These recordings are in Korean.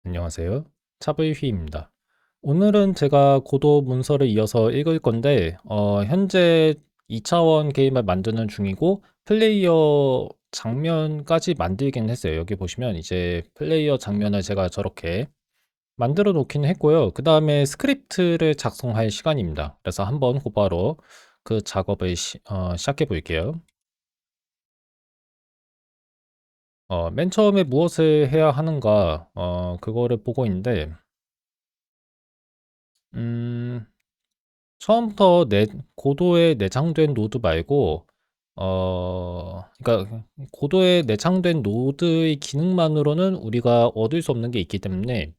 안녕하세요. 차브이휘입니다. 오늘은 제가 고도 문서를 이어서 읽을 건데, 현재 2차원 게임을 만드는 중이고, 플레이어 장면까지 만들긴 했어요. 여기 보시면 이제 플레이어 장면을 제가 저렇게 만들어 놓긴 했고요. 그 다음에 스크립트를 작성할 시간입니다. 그래서 한번 곧바로 그 작업을 시작해 볼게요. 맨 처음에 무엇을 해야 하는가, 그거를 보고 있는데, 음, 처음부터 고도에 내장된 노드 말고, 그러니까 고도에 내장된 노드의 기능만으로는 우리가 얻을 수 없는 게 있기 때문에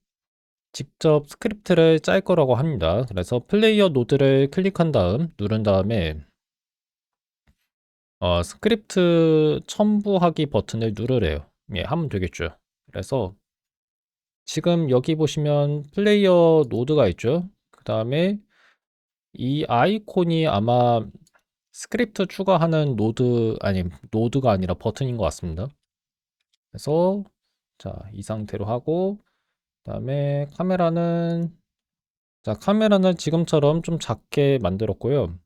직접 스크립트를 짤 거라고 합니다. 그래서 플레이어 노드를 클릭한 다음, 누른 다음에 스크립트 첨부하기 버튼을 누르래요. 예, 하면 되겠죠. 그래서 지금 여기 보시면 플레이어 노드가 있죠. 그 다음에 이 아이콘이 아마 스크립트 추가하는 노드가 아니라 버튼인 것 같습니다. 그래서 자, 이 상태로 하고 그다음에 카메라는 지금처럼 좀 작게 만들었고요.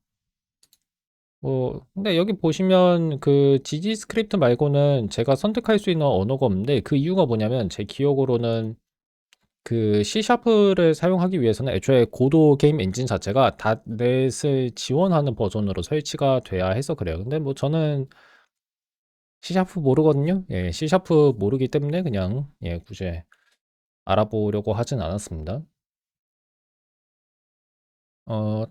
근데 여기 보시면 그 GG 스크립트 말고는 제가 선택할 수 있는 언어가 없는데 그 이유가 뭐냐면 제 기억으로는 그 C#를 사용하기 위해서는 애초에 고도 게임 엔진 자체가 닷넷을 지원하는 버전으로 설치가 돼야 해서 그래요. 근데 뭐 저는 C# 모르거든요. 예, C# 모르기 때문에 그냥 예, 굳이 알아보려고 하진 않았습니다.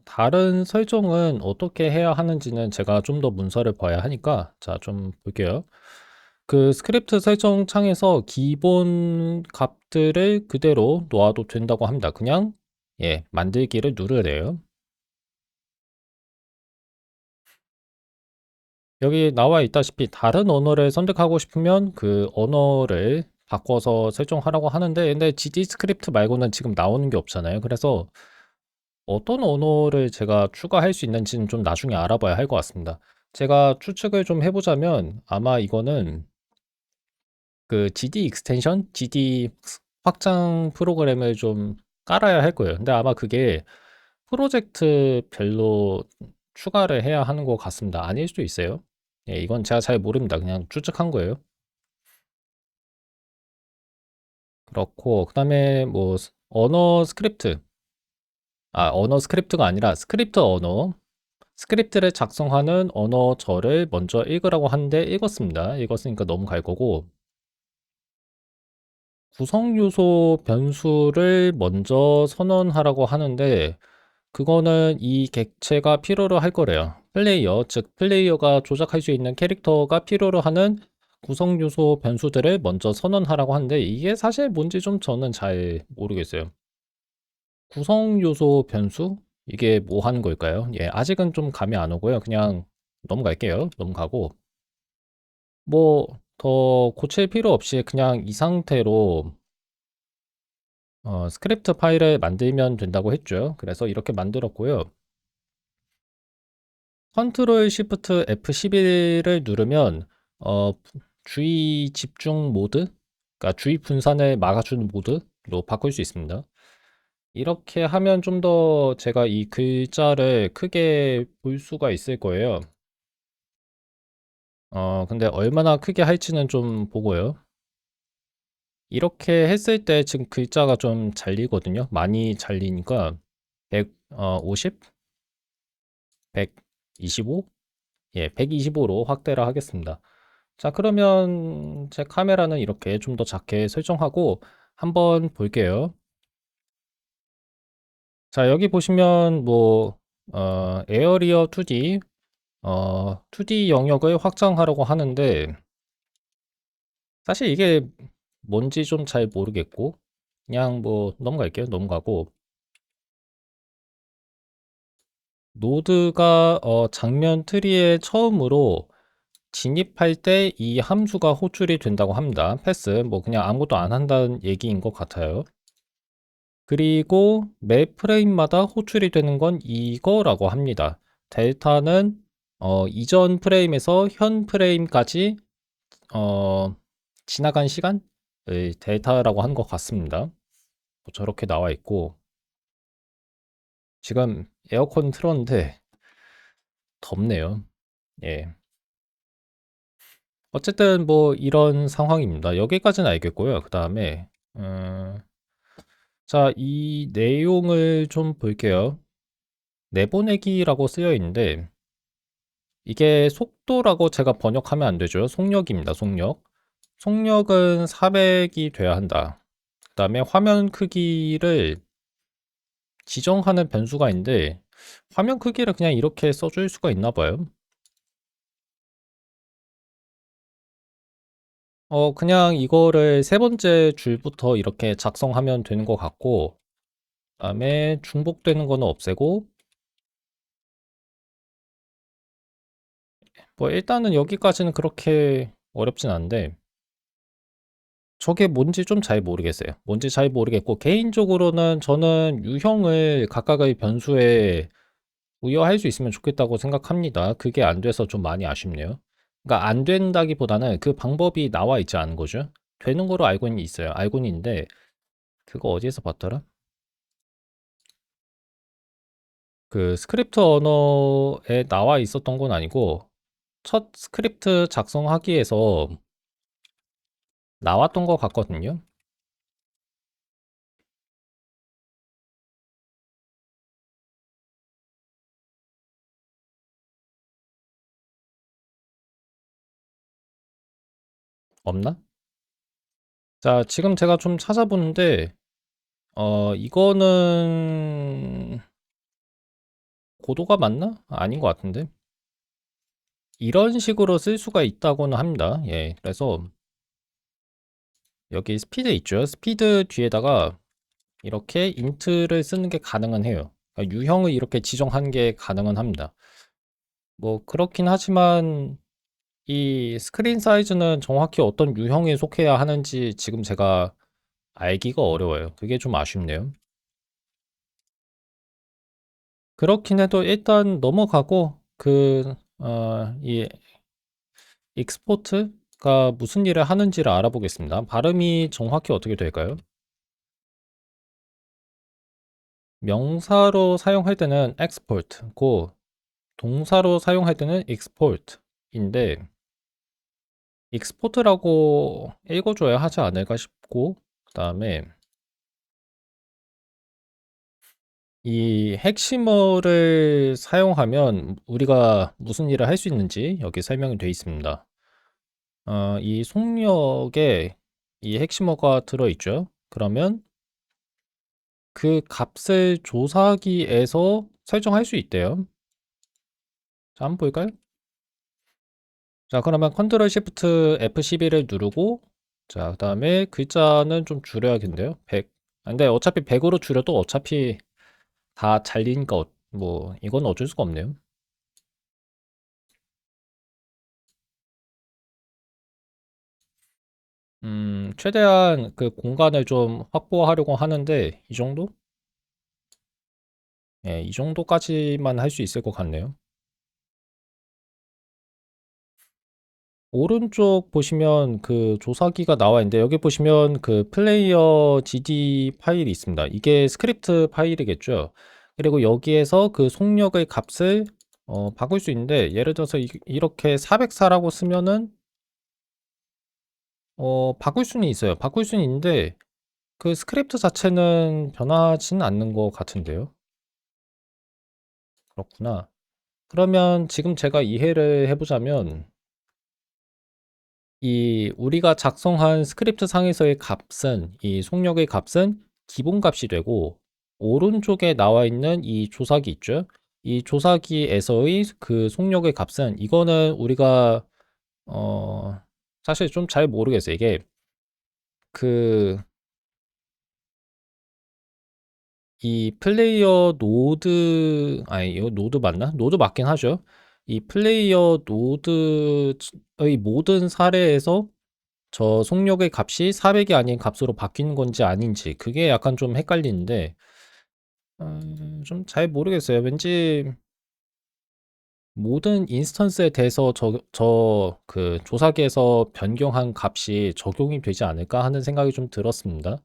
다른 설정은 어떻게 해야 하는지는 제가 좀 더 문서를 봐야 하니까 자, 좀 볼게요. 그 스크립트 설정 창에서 기본 값들을 그대로 놓아도 된다고 합니다. 그냥 예, 만들기를 누르래요. 여기 나와 있다시피 다른 언어를 선택하고 싶으면 그 언어를 바꿔서 설정하라고 하는데 근데 GD 스크립트 말고는 지금 나오는 게 없잖아요. 그래서 어떤 언어를 제가 추가할 수 있는지는 좀 나중에 알아봐야 할 것 같습니다. 제가 추측을 좀 해보자면 아마 이거는 그 GD 익스텐션, GD 확장 프로그램을 좀 깔아야 할 거예요. 근데 아마 그게 프로젝트별로 추가를 해야 하는 것 같습니다. 아닐 수도 있어요. 예, 이건 제가 잘 모릅니다. 그냥 추측한 거예요. 그렇고, 그 다음에 뭐, 언어 스크립트가 아니라 스크립트 언어. 스크립트를 작성하는 언어절을 먼저 읽으라고 하는데 읽었습니다. 읽었으니까 넘어갈 거고, 구성 요소 변수를 먼저 선언하라고 하는데, 그거는 이 객체가 필요로 할 거래요. 플레이어, 즉 플레이어가 조작할 수 있는 캐릭터가 필요로 하는 구성 요소 변수들을 먼저 선언하라고 하는데 이게 사실 뭔지 좀 저는 잘 모르겠어요. 구성 요소 변수? 이게 뭐 하는 걸까요? 예, 아직은 좀 감이 안 오고요. 그냥 넘어갈게요. 넘어가고 뭐 더 고칠 필요 없이 그냥 이 상태로 스크립트 파일을 만들면 된다고 했죠. 그래서 이렇게 만들었고요. 컨트롤 시프트 F11을 누르면 어, 주의 집중 모드, 그러니까 주의 분산을 막아주는 모드로 바꿀 수 있습니다. 이렇게 하면 좀 더 제가 이 글자를 크게 볼 수가 있을 거예요. 근데 얼마나 크게 할지는 좀 보고요. 이렇게 했을 때 지금 글자가 좀 잘리거든요. 많이 잘리니까 150, 125, 예, 125로 확대를 하겠습니다. 자, 그러면 제 카메라는 이렇게 좀 더 작게 설정하고 한번 볼게요. 자, 여기 보시면 뭐, 에어리어 2D, 2D 영역을 확장하라고 하는데 사실 이게 뭔지 좀 잘 모르겠고 그냥 뭐 넘어갈게요. 넘어가고 노드가 장면 트리에 처음으로 진입할 때 이 함수가 호출이 된다고 합니다. 패스, 뭐 그냥 아무것도 안 한다는 얘기인 것 같아요. 그리고 매 프레임마다 호출이 되는 건 이거라고 합니다. 델타는 이전 프레임에서 현 프레임까지 어, 지나간 시간을 델타라고 하는 것 같습니다. 뭐 저렇게 나와 있고, 지금 에어컨 틀었는데 덥네요. 예. 어쨌든 뭐 이런 상황입니다. 여기까지는 알겠고요. 그 다음에, 자, 이 내용을 좀 볼게요. 내보내기라고 쓰여 있는데, 이게 속도라고 제가 번역하면 안 되죠. 속력입니다. 속력. 속력은 400이 돼야 한다. 그 다음에 화면 크기를 지정하는 변수가 있는데, 화면 크기를 그냥 이렇게 써줄 수가 있나 봐요. 그냥 이거를 세 번째 줄부터 이렇게 작성하면 되는 것 같고, 그다음에 중복되는 거는 없애고, 뭐 일단은 여기까지는 그렇게 어렵진 않은데, 저게 뭔지 좀 잘 모르겠어요. 뭔지 잘 모르겠고, 개인적으로는 저는 유형을 각각의 변수에 부여할 수 있으면 좋겠다고 생각합니다. 그게 안 돼서 좀 많이 아쉽네요. 그러니까 안 된다기보다는 그 방법이 나와 있지 않은 거죠. 되는 거로 알고는 있어요. 알고는 있는데, 그거 어디에서 봤더라? 그 스크립트 언어에 나와 있었던 건 아니고, 첫 스크립트 작성하기에서 나왔던 것 같거든요. 없나? 자, 지금 제가 좀 찾아보는데, 이거는 고도가 맞나? 아닌 것 같은데. 이런 식으로 쓸 수가 있다고는 합니다. 예, 그래서 여기 스피드 있죠. 스피드 뒤에다가 이렇게 인트를 쓰는 게 가능은 해요. 그러니까 유형을 이렇게 지정하는 게 가능은 합니다. 뭐 그렇긴 하지만 이 스크린 사이즈는 정확히 어떤 유형에 속해야 하는지 지금 제가 알기가 어려워요. 그게 좀 아쉽네요. 그렇긴 해도 일단 넘어가고 이 익스포트가 무슨 일을 하는지를 알아보겠습니다. 발음이 정확히 어떻게 될까요? 명사로 사용할 때는 export고 동사로 사용할 때는 export인데 export라고 읽어줘야 하지 않을까 싶고 그 다음에 이 핵심어를 사용하면 우리가 무슨 일을 할 수 있는지 여기 설명이 되어 있습니다. 이 속력에 이 핵심어가 들어있죠. 그러면 그 값을 조사하기에서 설정할 수 있대요. 자, 한번 볼까요? 자, 그러면 컨트롤 시프트 F12를 누르고 자, 그다음에 글자는 좀 줄여야겠는데요. 100. 근데 어차피 100으로 줄여도 어차피 다 잘리니까 뭐 이건 어쩔 수가 없네요. 최대한 그 공간을 좀 확보하려고 하는데 이 정도? 예, 이 정도까지만 할 수 있을 것 같네요. 오른쪽 보시면 그 조사기가 나와 있는데 여기 보시면 그 플레이어 GD 파일이 있습니다. 이게 스크립트 파일이겠죠. 그리고 여기에서 그 속력의 값을 바꿀 수 있는데 예를 들어서 이렇게 404라고 쓰면은 바꿀 수는 있어요. 바꿀 수는 있는데 그 스크립트 자체는 변하지는 않는 것 같은데요. 그렇구나. 그러면 지금 제가 이해를 해보자면 이 우리가 작성한 스크립트 상에서의 값은 이 속력의 값은 기본값이 되고 오른쪽에 나와 있는 이 조사기 있죠? 이 조사기에서의 그 속력의 값은 이거는 우리가 사실 좀 잘 모르겠어요. 이게 그 이 플레이어 노드 아니 이거 노드 맞나? 노드 맞긴 하죠. 이 플레이어 노드의 모든 사례에서 저 속력의 값이 400이 아닌 값으로 바뀌는 건지 아닌지 그게 약간 좀 헷갈리는데 좀 잘 모르겠어요. 왠지 모든 인스턴스에 대해서 그 조사기에서 변경한 값이 적용이 되지 않을까 하는 생각이 좀 들었습니다.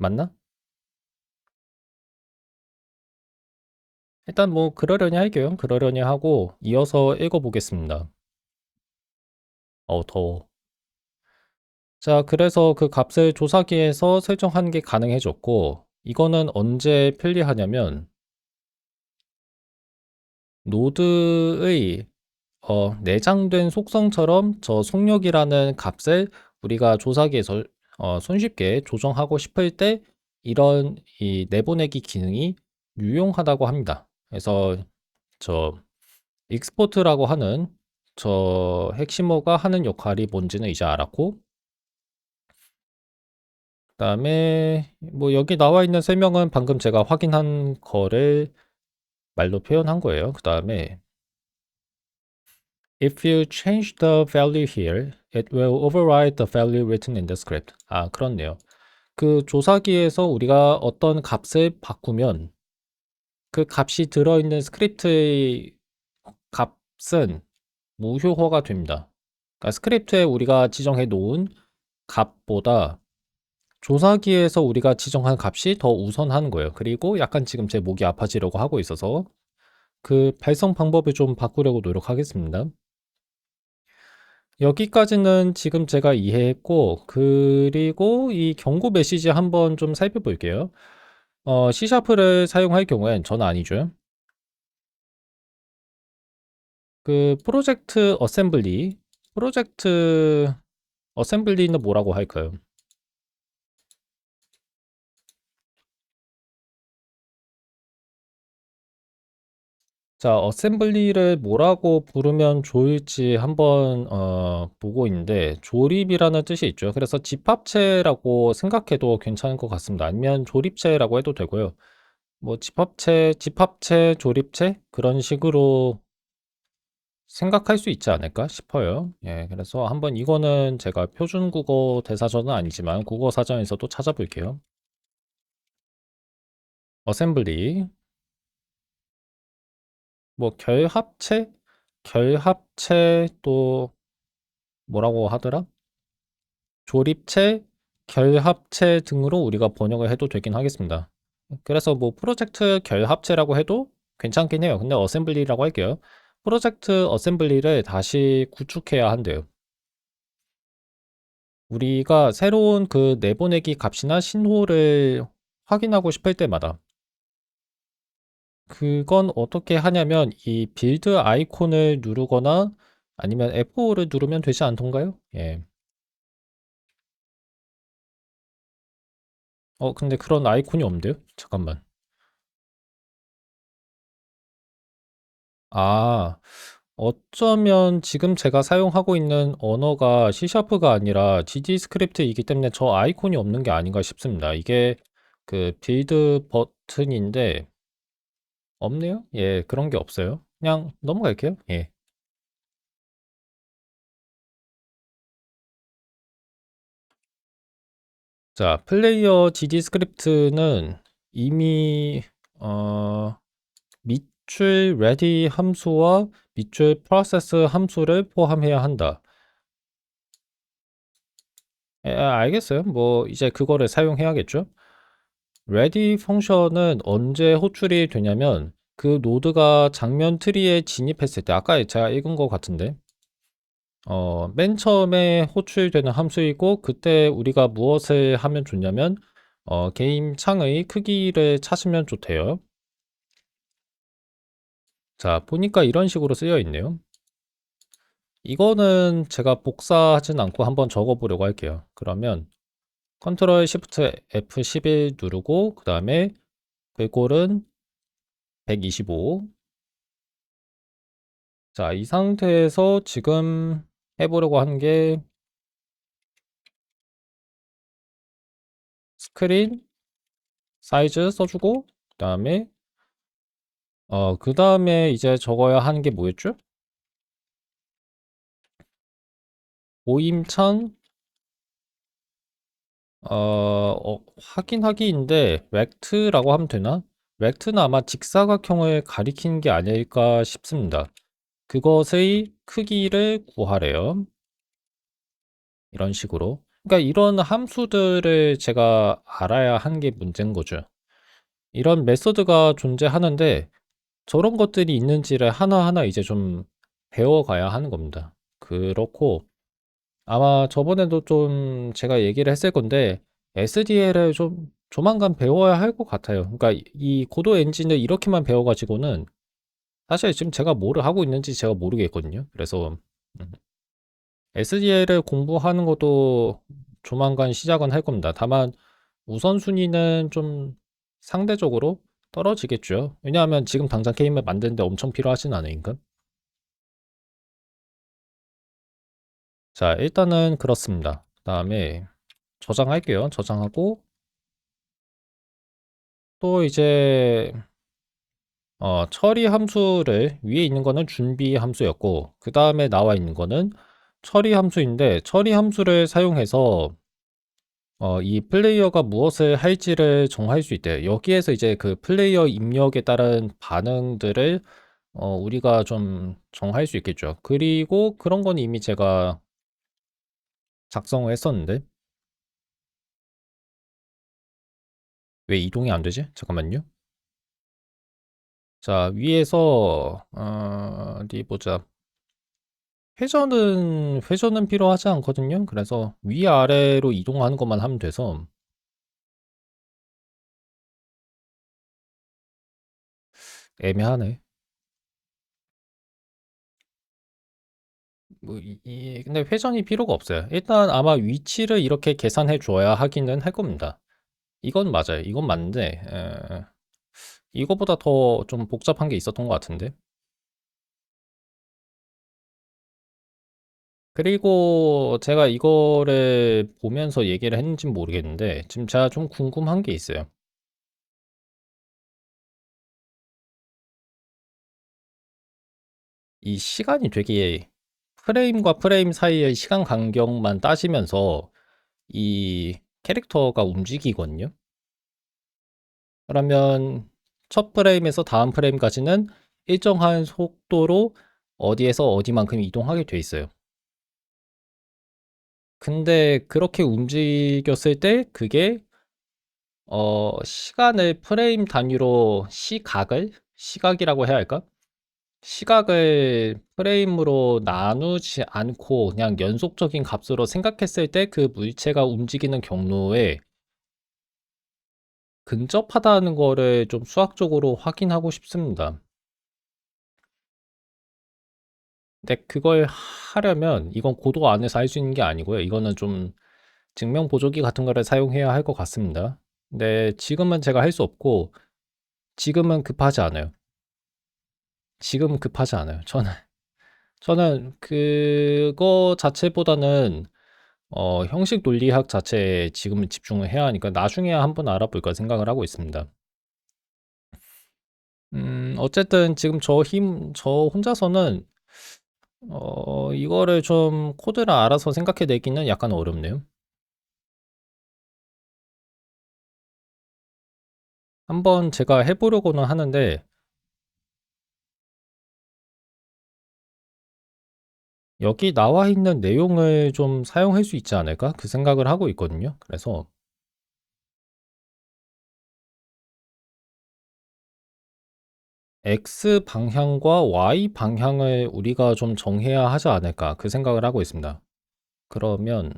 맞나? 일단 뭐 그러려니 할게요. 그러려니 하고 이어서 읽어보겠습니다. 더워. 자, 그래서 그 값을 조사기에서 설정하는 게 가능해졌고, 이거는 언제 편리하냐면, 노드의 내장된 속성처럼 저 속력이라는 값을 우리가 조사기에서 손쉽게 조정하고 싶을 때 이런 이 내보내기 기능이 유용하다고 합니다. 그래서 저 익스포트라고 하는 저 핵심어가 하는 역할이 뭔지는 이제 알았고, 그다음에 뭐 여기 나와 있는 설명은 방금 제가 확인한 거를 말로 표현한 거예요. 그다음에 if you change the value here, it will override the value written in the script. 아, 그렇네요. 그 조사기에서 우리가 어떤 값을 바꾸면 그 값이 들어있는 스크립트의 값은 무효화가 됩니다. 그러니까 스크립트에 우리가 지정해 놓은 값보다 조사기에서 우리가 지정한 값이 더 우선하는 거예요. 그리고 약간 지금 제 목이 아파지려고 하고 있어서 그 발성 방법을 좀 바꾸려고 노력하겠습니다. 여기까지는 지금 제가 이해했고, 그리고 이 경고 메시지 한번 좀 살펴볼게요. C#를 사용할 경우엔 저는 아니죠. 그 프로젝트 어셈블리는 뭐라고 할까요? 자, 어셈블리를 뭐라고 부르면 좋을지 한번 보고 있는데 조립이라는 뜻이 있죠. 그래서 집합체라고 생각해도 괜찮을 것 같습니다. 아니면 조립체라고 해도 되고요. 뭐 집합체, 조립체 그런 식으로 생각할 수 있지 않을까 싶어요. 예, 그래서 한번 이거는 제가 표준 국어 대사전은 아니지만 국어 사전에서도 찾아볼게요. 어셈블리, 뭐 결합체 또 뭐라고 하더라? 조립체, 결합체 등으로 우리가 번역을 해도 되긴 하겠습니다. 그래서 뭐 프로젝트 결합체라고 해도 괜찮긴 해요. 근데 어셈블리라고 할게요. 프로젝트 어셈블리를 다시 구축해야 한대요. 우리가 새로운 그 내보내기 값이나 신호를 확인하고 싶을 때마다 그건 어떻게 하냐면 이 빌드 아이콘을 누르거나 아니면 F5를 누르면 되지 않던가요? 예. 근데 그런 아이콘이 없는데요? 잠깐만. 아, 어쩌면 지금 제가 사용하고 있는 언어가 C#가 아니라 GD 스크립트이기 때문에 저 아이콘이 없는 게 아닌가 싶습니다. 이게 그 빌드 버튼인데 없네요? 예, 그런 게 없어요. 그냥 넘어갈게요. 예. 자, 플레이어 GD 스크립트는 이미 밑줄 ready 함수와 밑줄 process 함수를 포함해야 한다. 알겠어요. 뭐 이제 그거를 사용해야겠죠. ready 펑션은 언제 호출이 되냐면 그 노드가 장면 트리에 진입했을 때 아까 제가 읽은 것 같은데 맨 처음에 호출되는 함수이고 그때 우리가 무엇을 하면 좋냐면 게임 창의 크기를 찾으면 좋대요. 자, 보니까 이런 식으로 쓰여 있네요. 이거는 제가 복사하진 않고 한번 적어 보려고 할게요. 그러면 컨트롤 시프트 F11 누르고 그 다음에 글꼴은 125. 자, 이 상태에서 지금 해보려고 하는 게 스크린 사이즈 써주고 그 다음에 이제 적어야 하는 게 뭐였죠? 모임창 확인하기인데 렉트라고 하면 되나? 렉트는 아마 직사각형을 가리키는 게 아닐까 싶습니다. 그것의 크기를 구하래요. 이런 식으로. 그러니까 이런 함수들을 제가 알아야 하는 게 문제인 거죠. 이런 메소드가 존재하는데 저런 것들이 있는지를 하나하나 이제 좀 배워가야 하는 겁니다. 그렇고 아마 저번에도 좀 제가 얘기를 했을 건데 SDL을 좀 조만간 배워야 할 것 같아요. 그러니까 이 고도 엔진을 이렇게만 배워가지고는 사실 지금 제가 뭐를 하고 있는지 제가 모르겠거든요. 그래서 SDL을 공부하는 것도 조만간 시작은 할 겁니다. 다만 우선순위는 좀 상대적으로 떨어지겠죠. 왜냐하면 지금 당장 게임을 만드는데 엄청 필요하진 않으니까. 자, 일단은 그렇습니다. 그다음에 저장할게요. 저장하고 또 이제 처리 함수를 위에 있는 거는 준비 함수였고 그 다음에 나와 있는 거는 처리 함수인데 처리 함수를 사용해서 이 플레이어가 무엇을 할지를 정할 수 있대요. 여기에서 이제 그 플레이어 입력에 따른 반응들을 우리가 좀 정할 수 있겠죠. 그리고 그런 건 이미 제가 작성을 했었는데 왜 이동이 안 되지? 잠깐만요. 자, 위에서 어디 보자. 회전은 필요하지 않거든요. 그래서 위아래로 이동하는 것만 하면 돼서 애매하네. 뭐 근데 회전이 필요가 없어요. 일단 아마 위치를 이렇게 계산해 줘야 하기는 할 겁니다. 이건 맞아요. 이건 맞는데 이거보다 더 좀 복잡한 게 있었던 것 같은데. 그리고 제가 이거를 보면서 얘기를 했는지는 모르겠는데 지금 제가 좀 궁금한 게 있어요. 이 시간이 되게 프레임과 프레임 사이의 시간 간격만 따지면서 이 캐릭터가 움직이거든요. 그러면 첫 프레임에서 다음 프레임까지는 일정한 속도로 어디에서 어디만큼 이동하게 돼 있어요. 근데 그렇게 움직였을 때 그게 시간을 프레임 단위로 시각이라고 해야 할까? 시각을 프레임으로 나누지 않고 그냥 연속적인 값으로 생각했을 때 그 물체가 움직이는 경로에 근접하다는 거를 좀 수학적으로 확인하고 싶습니다. 근데 그걸 하려면 이건 고도 안에서 할 수 있는 게 아니고요. 이거는 좀 증명 보조기 같은 거를 사용해야 할 것 같습니다. 근데 지금은 제가 할 수 없고 지금은 급하지 않아요. 지금은 급하지 않아요. 저는 그거 자체보다는 형식 논리학 자체에 지금은 집중을 해야 하니까 나중에 한번 알아볼까 생각을 하고 있습니다. 어쨌든 지금 저 혼자서는 이거를 좀 코드를 알아서 생각해내기는 약간 어렵네요. 한번 제가 해보려고는 하는데 여기 나와 있는 내용을 좀 사용할 수 있지 않을까? 그 생각을 하고 있거든요. 그래서 X 방향과 Y 방향을 우리가 좀 정해야 하지 않을까? 그 생각을 하고 있습니다. 그러면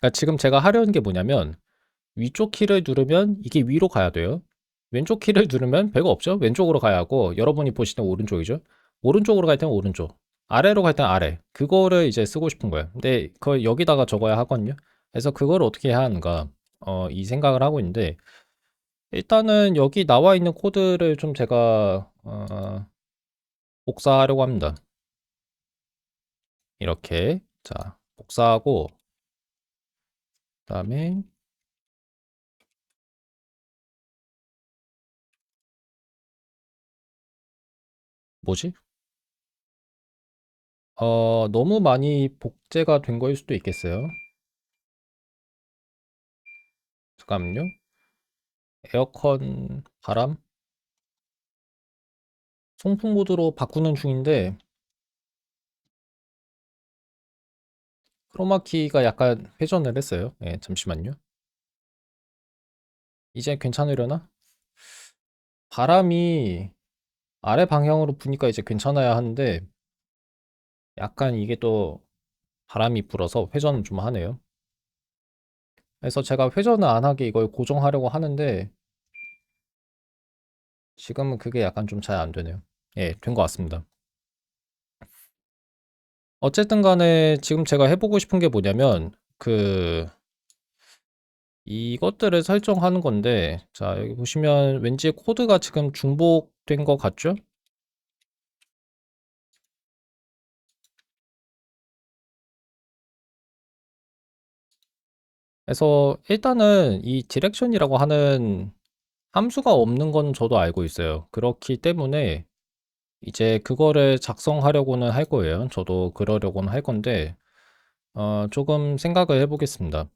그러니까 지금 제가 하려는 게 뭐냐면 위쪽 키를 누르면 이게 위로 가야 돼요. 왼쪽 키를 누르면 별거 없죠. 왼쪽으로 가야 하고 여러분이 보시는 오른쪽이죠. 오른쪽으로 갈 때는 오른쪽, 아래로 갈 때는 아래. 그거를 이제 쓰고 싶은 거예요. 근데 그걸 여기다가 적어야 하거든요. 그래서 그걸 어떻게 해야 하는가 이 생각을 하고 있는데 일단은 여기 나와 있는 코드를 좀 제가 복사하려고 합니다. 이렇게 자 복사하고 그다음에 뭐지? 너무 많이 복제가 된 거일 수도 있겠어요. 잠깐만요. 에어컨 바람 송풍 모드로 바꾸는 중인데 크로마키가 약간 회전을 했어요. 예, 잠시만요. 이제 괜찮으려나? 바람이 아래 방향으로 부니까 이제 괜찮아야 하는데 약간 이게 또 바람이 불어서 회전은 좀 하네요. 그래서 제가 회전을 안 하게 이걸 고정하려고 하는데 지금은 그게 약간 좀 잘 안 되네요. 예, 된 것 같습니다. 어쨌든 간에 지금 제가 해보고 싶은 게 뭐냐면 이것들을 설정하는 건데 자 여기 보시면 왠지 코드가 지금 중복된 것 같죠? 그래서 일단은 이 디렉션이라고 하는 함수가 없는 건 저도 알고 있어요. 그렇기 때문에 이제 그거를 작성하려고는 할 거예요. 저도 그러려고는 할 건데 조금 생각을 해보겠습니다.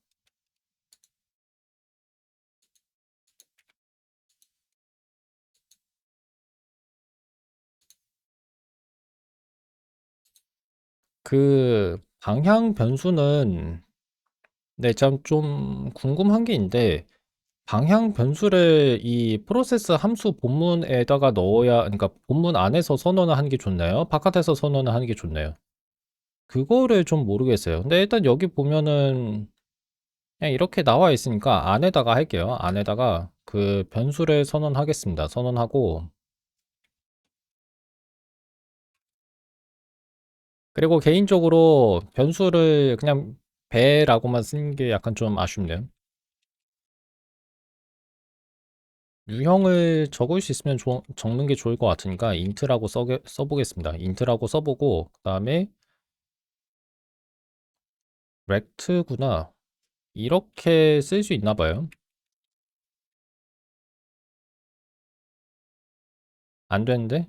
그 방향 변수는 네, 좀 궁금한 게 있는데 방향 변수를 이 프로세스 함수 본문에다가 넣어야 그러니까 본문 안에서 선언을 하는 게 좋나요? 바깥에서 선언을 하는 게 좋나요? 그거를 좀 모르겠어요. 근데 일단 여기 보면은 그냥 이렇게 나와 있으니까 안에다가 할게요. 안에다가 그 변수를 선언하겠습니다. 선언하고 그리고 개인적으로 변수를 그냥 배라고만 쓰는 게 약간 좀 아쉽네요. 유형을 적을 수 있으면 적는 게 좋을 것 같으니까 int라고 써보겠습니다. int라고 써보고 그 다음에 rect구나. 이렇게 쓸 수 있나 봐요. 안 되는데?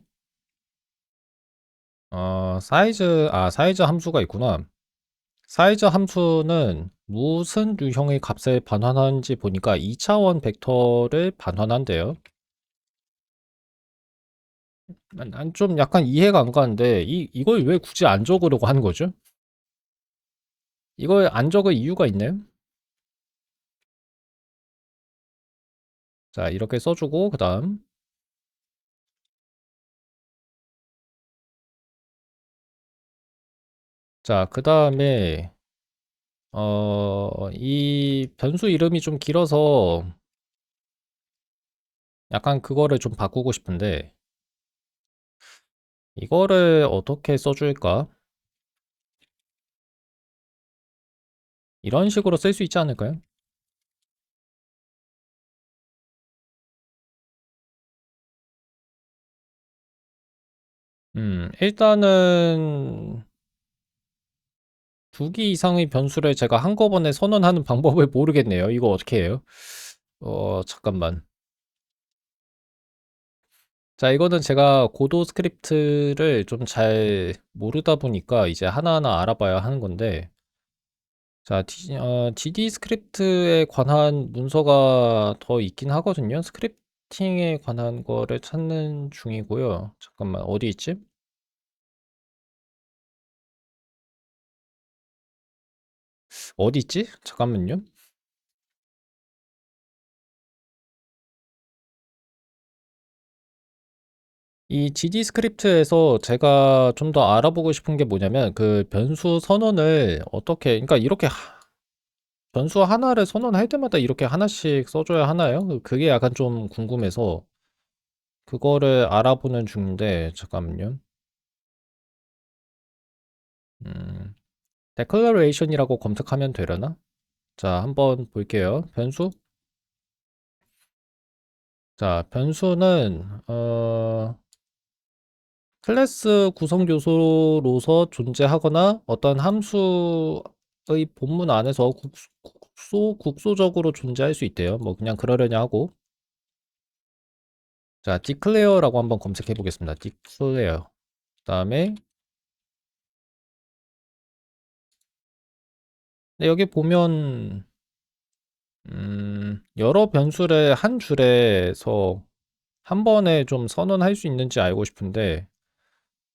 사이즈 함수가 있구나. 사이즈 함수는 무슨 유형의 값을 반환하는지 보니까 2차원 벡터를 반환한대요. 난 좀 약간 이해가 안 가는데, 이걸 왜 굳이 안 적으려고 하는 거죠? 이걸 안 적을 이유가 있나요? 자, 이렇게 써주고, 그 다음. 자, 그 다음에, 이 변수 이름이 좀 길어서 약간 그거를 좀 바꾸고 싶은데, 이거를 어떻게 써줄까? 이런 식으로 쓸 수 있지 않을까요? 일단은 두 개 이상의 변수를 제가 한꺼번에 선언하는 방법을 모르겠네요. 이거 어떻게 해요? 잠깐만. 자, 이거는 제가 고도 스크립트를 좀 잘 모르다 보니까 이제 하나하나 알아봐야 하는 건데, 자, DD 스크립트에 관한 문서가 더 있긴 하거든요. 스크립팅에 관한 거를 찾는 중이고요. 잠깐만, 어디 있지? 어디 있지? 잠깐만요. 이 GD 스크립트에서 제가 좀 더 알아보고 싶은 게 뭐냐면 그 변수 선언을 어떻게 그러니까 이렇게 변수 하나를 선언할 때마다 이렇게 하나씩 써줘야 하나요? 그게 약간 좀 궁금해서 그거를 알아보는 중인데 잠깐만요. 음, declaration이라고 검색하면 되려나? 자, 한번 볼게요. 변수. 자, 변수는 클래스 구성 요소로서 존재하거나 어떤 함수의 본문 안에서 국소적으로 존재할 수 있대요. 뭐 그냥 그러려냐 하고. 자, declare라고 한번 검색해 보겠습니다. declare. 그다음에 네, 여기 보면 여러 변수를 한 줄에서 한 번에 좀 선언할 수 있는지 알고 싶은데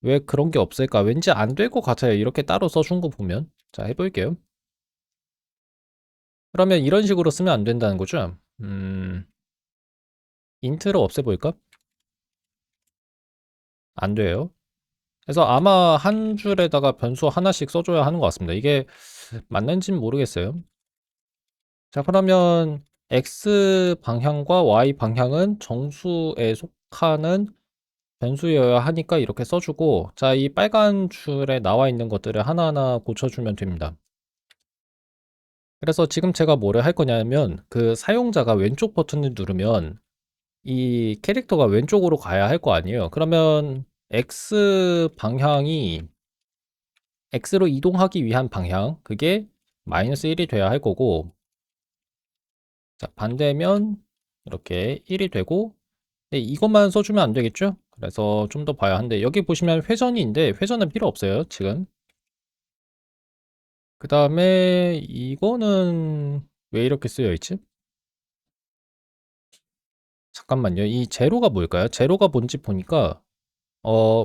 왜 그런 게 없을까? 왠지 안 될 것 같아요. 이렇게 따로 써준 거 보면. 자, 해볼게요. 그러면 이런 식으로 쓰면 안 된다는 거죠? 인트를 없애볼까? 안 돼요. 그래서 아마 한 줄에다가 변수 하나씩 써줘야 하는 것 같습니다. 이게 맞는지는 모르겠어요. 자, 그러면 x 방향과 y 방향은 정수에 속하는 변수여야 하니까 이렇게 써주고, 자, 이 빨간 줄에 나와 있는 것들을 하나하나 고쳐주면 됩니다. 그래서 지금 제가 뭐를 할 거냐면 그 사용자가 왼쪽 버튼을 누르면 이 캐릭터가 왼쪽으로 가야 할 거 아니에요. 그러면 x 방향이 x로 이동하기 위한 방향, 그게 마이너스 1이 돼야 할 거고, 자, 반대면 이렇게 1이 되고, 네, 이것만 써주면 안 되겠죠? 그래서 좀 더 봐야 하는데, 여기 보시면 회전인데, 회전은 필요 없어요, 지금. 그 다음에 이거는 왜 이렇게 쓰여 있지? 잠깐만요. 이 제로가 뭘까요? 제로가 뭔지 보니까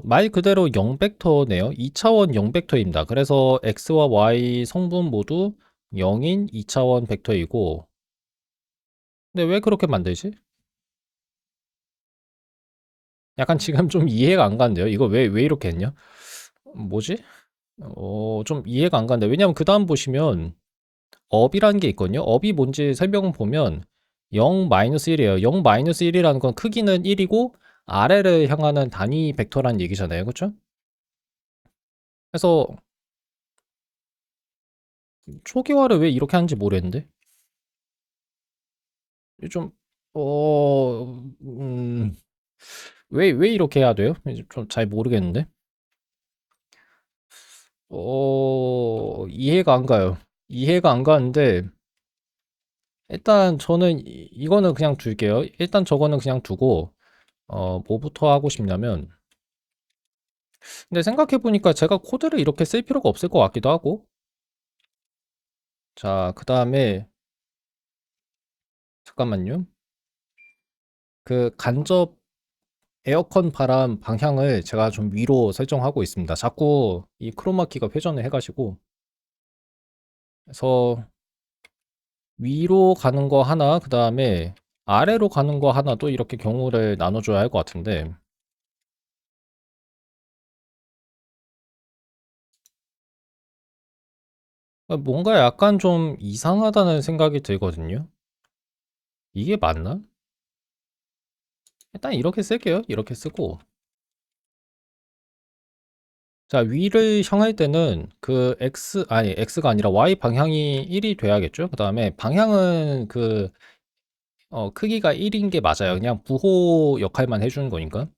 말 그대로 0벡터네요. 2차원 0벡터입니다. 그래서 x와 y 성분 모두 0인 2차원 벡터이고, 근데 왜 그렇게 만들지? 약간 지금 좀 이해가 안 가는데요. 이거 왜 이렇게 했냐? 뭐지? 좀 이해가 안 가는데. 왜냐면 그 다음 보시면 업이라는 게 있거든요. 업이 뭔지 설명을 보면 0-1이에요. 0-1이라는 건 크기는 1이고 아래를 향하는 단위 벡터라는 얘기잖아요. 그렇죠? 그래서 초기화를 왜 이렇게 하는지 모르겠는데. 좀 어, 음, 왜 이렇게 해야 돼요? 좀 잘 모르겠는데. 이해가 안 가요. 이해가 안 가는데 일단 저는 이거는 그냥 둘게요. 일단 저거는 그냥 두고 뭐부터 하고 싶냐면, 근데 생각해 보니까 제가 코드를 이렇게 쓸 필요가 없을 것 같기도 하고. 자, 그 다음에 잠깐만요. 그 간접 에어컨 바람 방향을 제가 좀 위로 설정하고 있습니다. 자꾸 이 크로마키가 회전을 해가지고. 그래서 위로 가는 거 하나, 그 다음에 아래로 가는 거 하나 또 이렇게 경우를 나눠줘야 할 것 같은데, 뭔가 약간 좀 이상하다는 생각이 들거든요. 이게 맞나? 일단 이렇게 쓸게요. 이렇게 쓰고. 자, 위를 향할 때는 그 x가 아니라 y 방향이 1이 돼야겠죠? 그 다음에 방향은 크기가 1인 게 맞아요. 그냥 부호 역할만 해주는 거니까. 그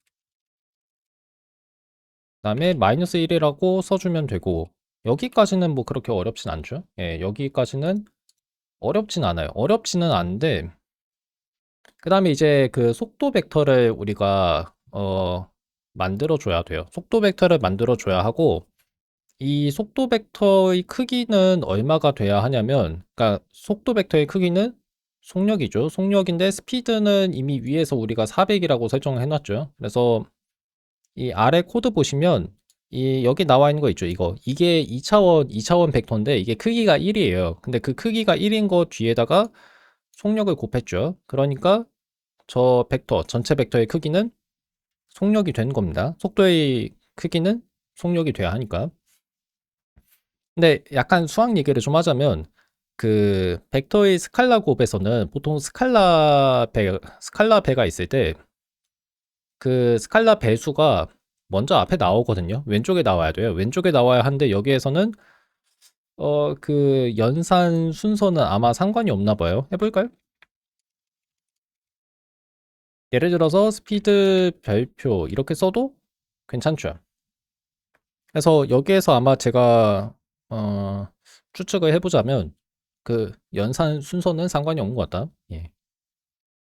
다음에 마이너스 1이라고 써주면 되고, 여기까지는 뭐 그렇게 어렵진 않죠? 예, 여기까지는 어렵진 않아요. 어렵지는 않은데, 그 다음에 이제 그 속도 벡터를 우리가, 만들어줘야 돼요. 속도 벡터를 만들어줘야 하고, 이 속도 벡터의 크기는 얼마가 돼야 하냐면, 그러니까 속도 벡터의 크기는 속력이죠. 속력인데 스피드는 이미 위에서 우리가 400이라고 설정을 해놨죠. 그래서 이 아래 코드 보시면 이 여기 나와 있는 거 있죠. 이게 2차원 벡터인데 이게 크기가 1이에요. 근데 그 크기가 1인 거 뒤에다가 속력을 곱했죠. 그러니까 저 벡터 전체 벡터의 크기는 속력이 된 겁니다. 속도의 크기는 속력이 돼야 하니까. 근데 약간 수학 얘기를 좀 하자면 그 벡터의 스칼라 곱에서는 보통 스칼라 배가 있을 때 그 스칼라 배수가 먼저 앞에 나오거든요. 왼쪽에 나와야 돼요. 왼쪽에 나와야 하는데 여기에서는 그 연산 순서는 아마 상관이 없나 봐요. 해볼까요? 예를 들어서 스피드 별표 이렇게 써도 괜찮죠. 그래서 여기에서 아마 제가 어, 추측을 해보자면 그 연산 순서는 상관이 없는 것 같다. 예.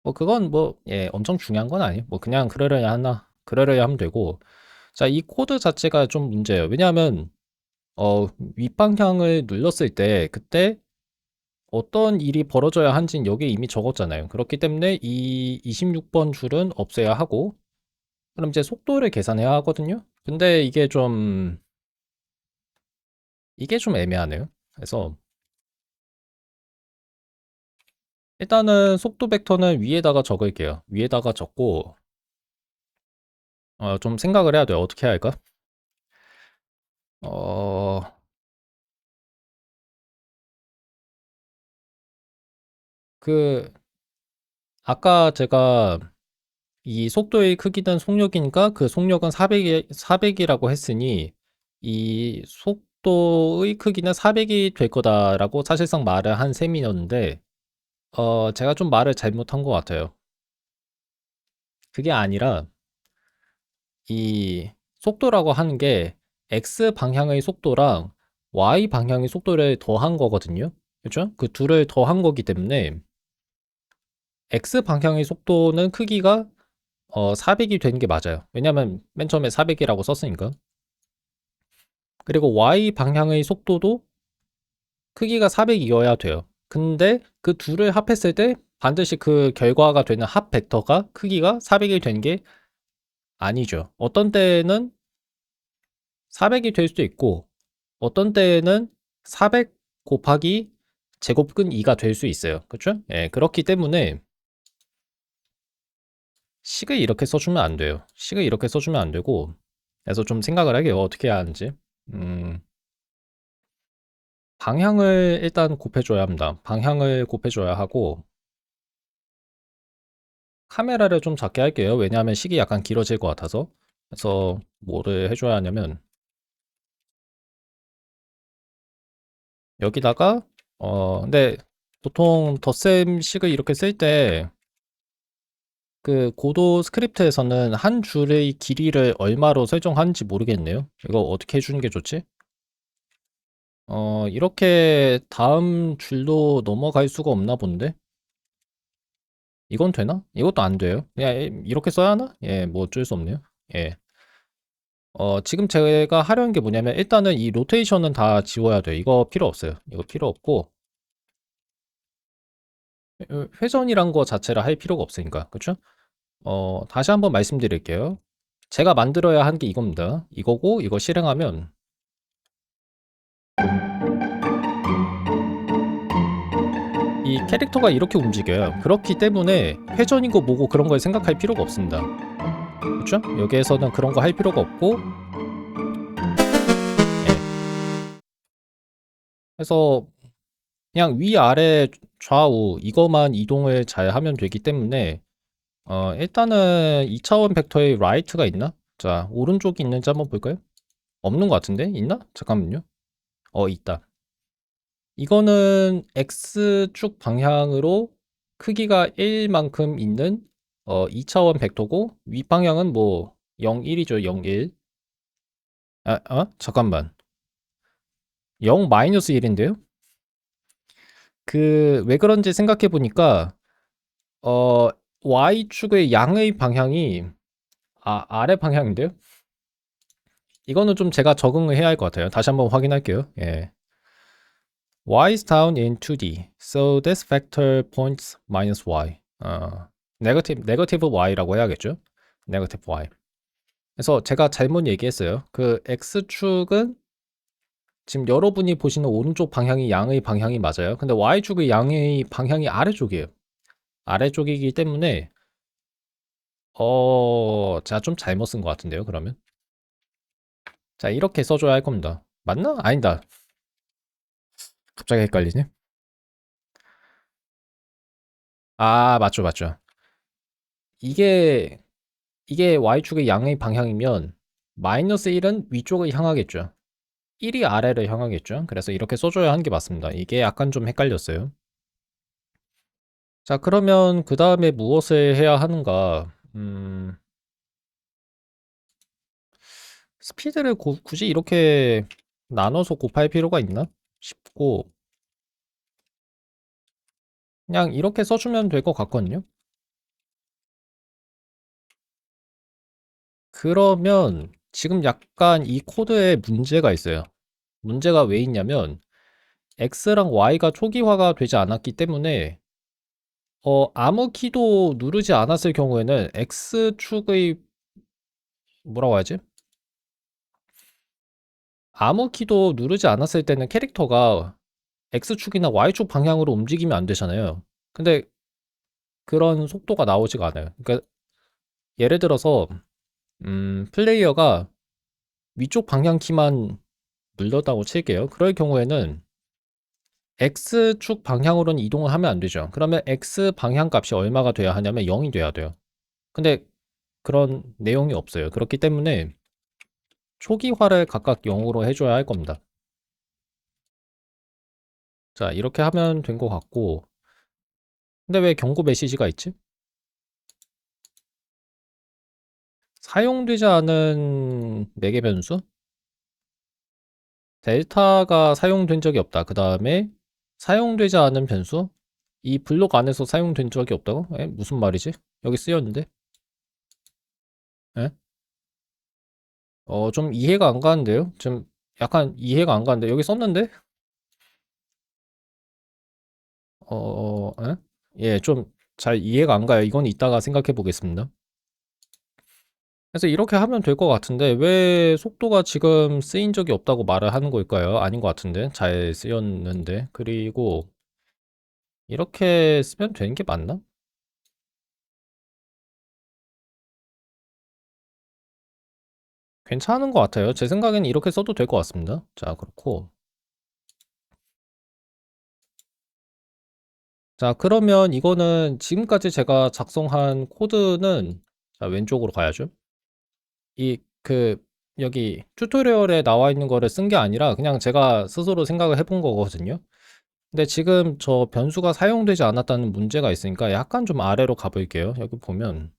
뭐 그건 뭐 예, 엄청 중요한 건 아니에요. 뭐 그냥 그러려야 하면 되고. 자, 이 코드 자체가 좀 문제예요. 왜냐하면 윗방향을 눌렀을 때 그때 어떤 일이 벌어져야 한지는 여기에 이미 적었잖아요. 그렇기 때문에 이 26번 줄은 없애야 하고, 그럼 이제 속도를 계산해야 하거든요. 근데 이게 좀 애매하네요. 그래서 일단은 속도 벡터는 위에다가 적을게요. 위에다가 적고, 좀 생각을 해야 돼요. 어떻게 해야 할까? 어, 그, 아까 제가 이 속도의 크기는 속력이니까 그 속력은 400이라고 했으니 이 속도의 크기는 400이 될 거다라고 사실상 말을 한 셈이었는데, 제가 좀 말을 잘못한 것 같아요. 그게 아니라 이 속도라고 하는 게 x 방향의 속도랑 y 방향의 속도를 더한 거거든요. 그렇죠? 그 둘을 더한 거기 때문에 x 방향의 속도는 크기가 400이 되는 게 맞아요. 왜냐면 맨 처음에 400이라고 썼으니까. 그리고 y 방향의 속도도 크기가 400이어야 돼요. 근데 그 둘을 합했을 때 반드시 그 결과가 되는 합 벡터가 크기가 400이 되는 게 아니죠. 어떤 때는 400이 될 수도 있고 어떤 때에는 400 곱하기 제곱근 2가 될 수 있어요. 그렇죠? 예, 그렇기 때문에 식을 이렇게 써주면 안 돼요. 식을 이렇게 써주면 안 되고, 그래서 좀 생각을 하게요. 어떻게 해야 하는지. 음, 방향을 일단 곱해줘야 합니다. 방향을 곱해줘야 하고, 카메라를 좀 작게 할게요. 왜냐하면 식이 약간 길어질 것 같아서. 그래서 뭐를 해줘야 하냐면, 여기다가, 근데 보통 덧셈 식을 이렇게 쓸 때, 그 고도 스크립트에서는 한 줄의 길이를 얼마로 설정하는지 모르겠네요. 이거 어떻게 해주는 게 좋지? 이렇게 다음 줄로 넘어갈 수가 없나 본데? 이건 되나? 이것도 안 돼요. 그냥 이렇게 써야 하나? 예, 뭐 어쩔 수 없네요. 예. 지금 제가 하려는 게 뭐냐면 일단은 이 로테이션은 다 지워야 돼요. 이거 필요 없어요. 이거 필요 없고 회전이란 거 자체를 할 필요가 없으니까. 그쵸? 다시 한번 말씀드릴게요. 제가 만들어야 한 게 이겁니다. 이거고 이거 실행하면 이 캐릭터가 이렇게 움직여요. 그렇기 때문에 회전이고 뭐고 그런 걸 생각할 필요가 없습니다. 그렇죠? 여기에서는 그런 거 할 필요가 없고, 예. 그래서 그냥 위아래 좌우 이거만 이동을 잘 하면 되기 때문에 일단은 2차원 벡터에 right가 있나? 자, 오른쪽이 있는지 한번 볼까요? 없는 것 같은데? 있나? 잠깐만요. 있다. 이거는 x축 방향으로 크기가 1만큼 있는 2차원 벡터고 윗방향은 뭐 0, 1이죠. 0, 1. 잠깐만. 0 마이너스 1인데요? 왜 그런지 생각해 보니까 어 y축의 양의 방향이 아래 방향인데요? 이거는 좀 제가 적응을 해야 할 것 같아요. 다시 한번 확인할게요. 예. y is down in 2D. So this vector points minus y. 네거티브 y라고 해야겠죠? 네거티브 y. 그래서 제가 잘못 얘기했어요. 그 x축은 지금 여러분이 보시는 오른쪽 방향이 양의 방향이 맞아요. 근데 y축의 양의 방향이 아래쪽이에요. 아래쪽이기 때문에 제가 좀 잘못 쓴 것 같은데요. 그러면 자 이렇게 써줘야 할 겁니다. 맞나? 아니다. 갑자기 헷갈리네. 맞죠, 맞죠. 이게 y축의 양의 방향이면 마이너스 1은 위쪽을 향하겠죠. 1이 아래를 향하겠죠. 그래서 이렇게 써줘야 하는 게 맞습니다. 이게 약간 좀 헷갈렸어요. 자, 그러면 그 다음에 무엇을 해야 하는가? 스피드를 굳이 이렇게 나눠서 곱할 필요가 있나 싶고, 그냥 이렇게 써주면 될 것 같거든요. 그러면 지금 약간 이 코드에 문제가 있어요. 문제가 왜 있냐면 X랑 Y가 초기화가 되지 않았기 때문에 아무 키도 누르지 않았을 경우에는 X축의 뭐라고 하지? 아무 키도 누르지 않았을 때는 캐릭터가 X축이나 Y축 방향으로 움직이면 안 되잖아요. 근데 그런 속도가 나오지가 않아요. 그러니까 예를 들어서 플레이어가 위쪽 방향 키만 눌렀다고 칠게요. 그럴 경우에는 X축 방향으로는 이동을 하면 안 되죠. 그러면 X 방향 값이 얼마가 돼야 하냐면 0이 돼야 돼요. 근데 그런 내용이 없어요. 그렇기 때문에 초기화를 각각 0으로 해줘야 할 겁니다. 자, 이렇게 하면 된 것 같고, 근데 왜 경고 메시지가 있지? 사용되지 않은 매개 변수? 델타가 사용된 적이 없다. 그 다음에 사용되지 않은 변수? 이 블록 안에서 사용된 적이 없다고? 무슨 말이지? 여기 쓰였는데? 에? 좀 이해가 안 가는데요? 좀 약간 이해가 안 가는데 여기 썼는데? 에? 예, 좀 잘 이해가 안 가요. 이건 이따가 생각해 보겠습니다. 그래서 이렇게 하면 될 것 같은데 왜 속도가 지금 쓰인 적이 없다고 말을 하는 걸까요? 아닌 것 같은데 잘 쓰였는데 그리고 이렇게 쓰면 되는 게 맞나? 괜찮은 것 같아요. 제 생각에는 이렇게 써도 될 것 같습니다. 자, 그렇고 자, 그러면 이거는 지금까지 제가 작성한 코드는 자, 왼쪽으로 가야죠. 여기 튜토리얼에 나와 있는 거를 쓴 게 아니라 그냥 제가 스스로 생각을 해본 거거든요. 근데 지금 저 변수가 사용되지 않았다는 문제가 있으니까 약간 좀 아래로 가볼게요. 여기 보면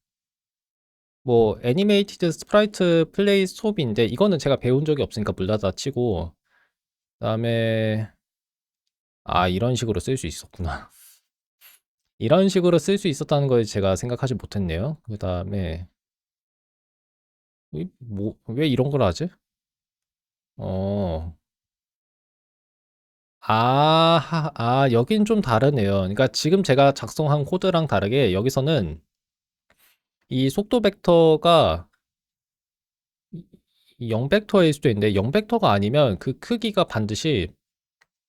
뭐 애니메이티드 스프라이트 플레이 스톱인데 이거는 제가 배운 적이 없으니까 물다다 치고 그다음에 이런 식으로 쓸 수 있었구나. 이런 식으로 쓸 수 있었다는 걸 제가 생각하지 못했네요. 그다음에 왜 이런 걸 하지? 어. 여긴 좀 다르네요. 그러니까 지금 제가 작성한 코드랑 다르게 여기서는 이 속도 벡터가 0벡터일 수도 있는데 0벡터가 아니면 그 크기가 반드시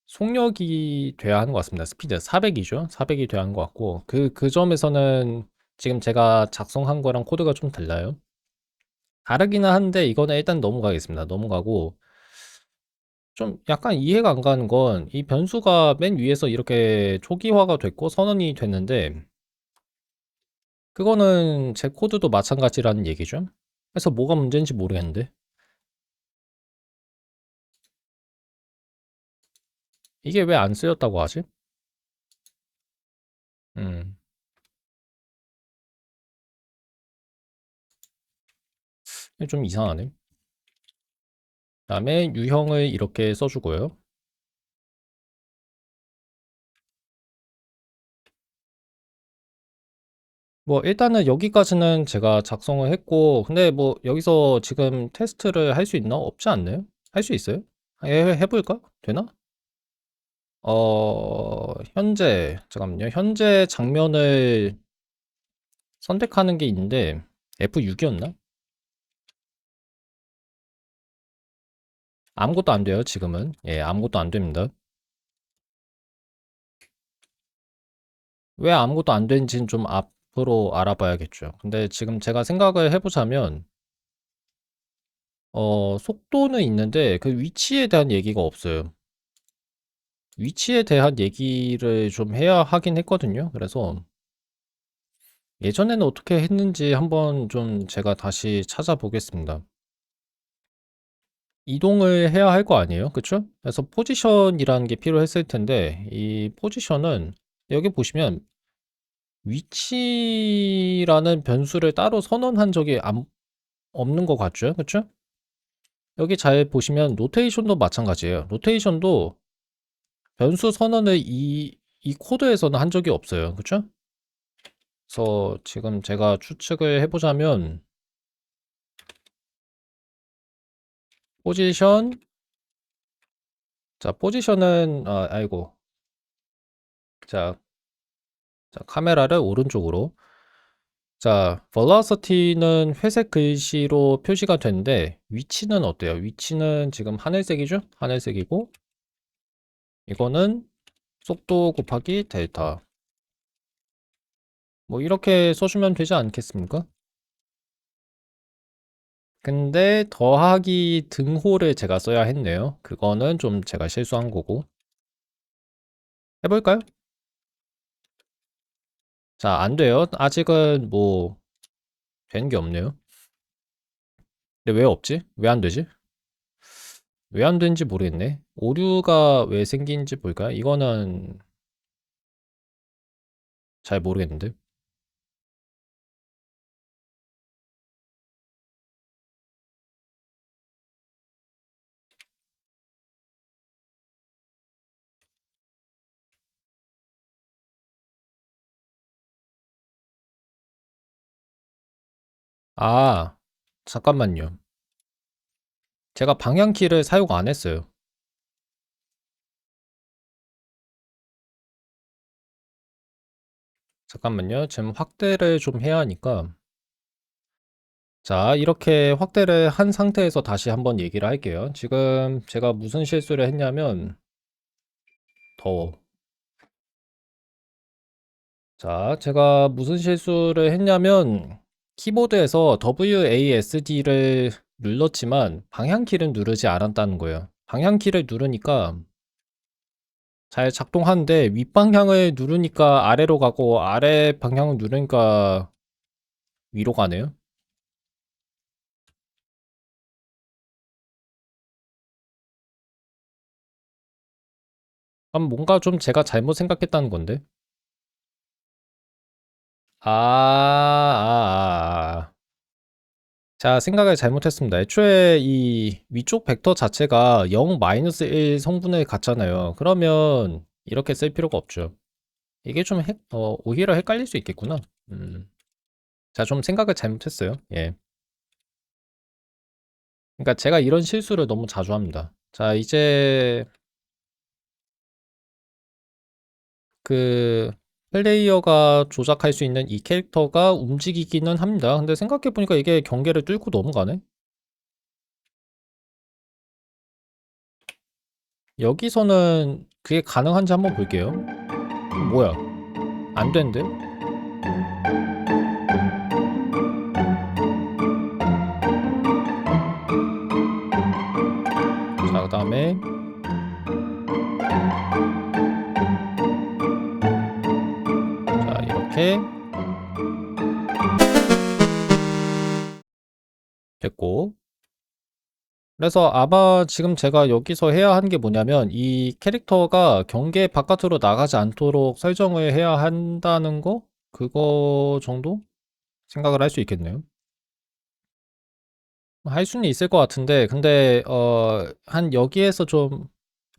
속력이 돼야 하는 것 같습니다. 스피드 400이죠. 400이 돼야 하는 것 같고 그 점에서는 지금 제가 작성한 거랑 코드가 좀 달라요. 다르기는 한데 이거는 일단 넘어가겠습니다. 넘어가고 좀 약간 이해가 안 가는 건 이 변수가 맨 위에서 이렇게 초기화가 됐고 선언이 됐는데 그거는 제 코드도 마찬가지라는 얘기죠. 그래서 뭐가 문제인지 모르겠는데 이게 왜 안 쓰였다고 하지? 음, 이게 좀 이상하네. 그다음에 유형을 이렇게 써주고요. 뭐 일단은 여기까지는 제가 작성을 했고 근데 뭐 여기서 지금 테스트를 할 수 있나? 없지 않나요? 할 수 있어요? 해볼까? 되나? 현재 잠깐만요. 현재 장면을 선택하는 게 있는데 F6이었나? 아무것도 안 돼요, 지금은. 예, 아무것도 안 됩니다. 왜 아무것도 안 되는지는 좀 앞으로 알아봐야겠죠. 근데 지금 제가 생각을 해보자면, 속도는 있는데 그 위치에 대한 얘기가 없어요. 위치에 대한 얘기를 좀 해야 하긴 했거든요. 그래서 예전에는 어떻게 했는지 한번 좀 제가 다시 찾아보겠습니다. 이동을 해야 할 거 아니에요? 그쵸? 그래서 포지션이라는 게 필요했을 텐데, 이 포지션은 여기 보시면 위치라는 변수를 따로 선언한 적이 없는 것 같죠? 그쵸? 여기 잘 보시면 로테이션도 마찬가지예요. 로테이션도 변수 선언을 이 코드에서는 한 적이 없어요. 그쵸? 그래서 지금 제가 추측을 해보자면 포지션 자, 포지션은, 아이고. 자, 카메라를 오른쪽으로. 자, velocity는 회색 글씨로 표시가 되는데, 위치는 어때요? 위치는 지금 하늘색이죠? 하늘색이고, 이거는 속도 곱하기 델타. 뭐, 이렇게 써주면 되지 않겠습니까? 근데 더하기 등호를 제가 써야 했네요. 그거는 좀 제가 실수한 거고. 해볼까요? 자, 안 돼요. 아직은 뭐, 되는 게 없네요. 근데 왜 없지? 왜 안 되지? 왜 안 되는지 모르겠네. 오류가 왜 생긴지 볼까요? 이거는 잘 모르겠는데. 아, 잠깐만요. 제가 방향키를 사용 안 했어요. 잠깐만요. 지금 확대를 좀 해야 하니까. 자, 이렇게 확대를 한 상태에서 다시 한번 얘기를 할게요. 지금 제가 무슨 실수를 했냐면, 더워. 자, 제가 무슨 실수를 했냐면, 키보드에서 WASD를 눌렀지만, 방향키를 누르지 않았다는 거예요. 방향키를 누르니까 잘 작동하는데, 윗방향을 누르니까 아래로 가고, 아래 방향을 누르니까 위로 가네요. 그럼 뭔가 좀 제가 잘못 생각했다는 건데. 자, 생각을 잘못했습니다. 애초에 이 위쪽 벡터 자체가 0 1 성분을 갖잖아요. 그러면 이렇게 쓸 필요가 없죠. 이게 좀 오히려 헷갈릴 수 있겠구나. 음. 자, 좀 생각을 잘못했어요. 예. 그러니까 제가 이런 실수를 너무 자주 합니다. 자, 이제 그 플레이어가 조작할 수 있는 이 캐릭터가 움직이기는 합니다. 근데 생각해보니까 이게 경계를 뚫고 넘어가네? 여기서는 그게 가능한지 한번 볼게요. 뭐야? 안 된대? 자, 그 다음에 자, 이렇게 됐고. 그래서 아마 지금 제가 여기서 해야 하는 게 뭐냐면 이 캐릭터가 경계 바깥으로 나가지 않도록 설정을 해야 한다는 거? 그거 정도 생각을 할 수 있겠네요. 할 수는 있을 것 같은데, 근데 한 여기에서 좀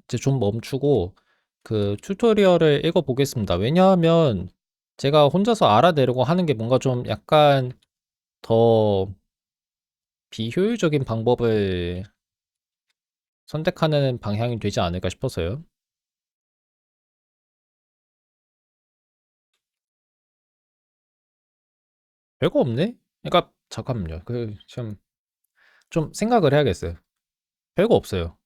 이제 좀 멈추고 그 튜토리얼을 읽어 보겠습니다. 왜냐하면 제가 혼자서 알아내려고 하는 게 뭔가 좀 약간 더 비효율적인 방법을 선택하는 방향이 되지 않을까 싶어서요. 별거 없네? 그러니까 잠깐만요. 그 좀 생각을 해야겠어요. 별거 없어요.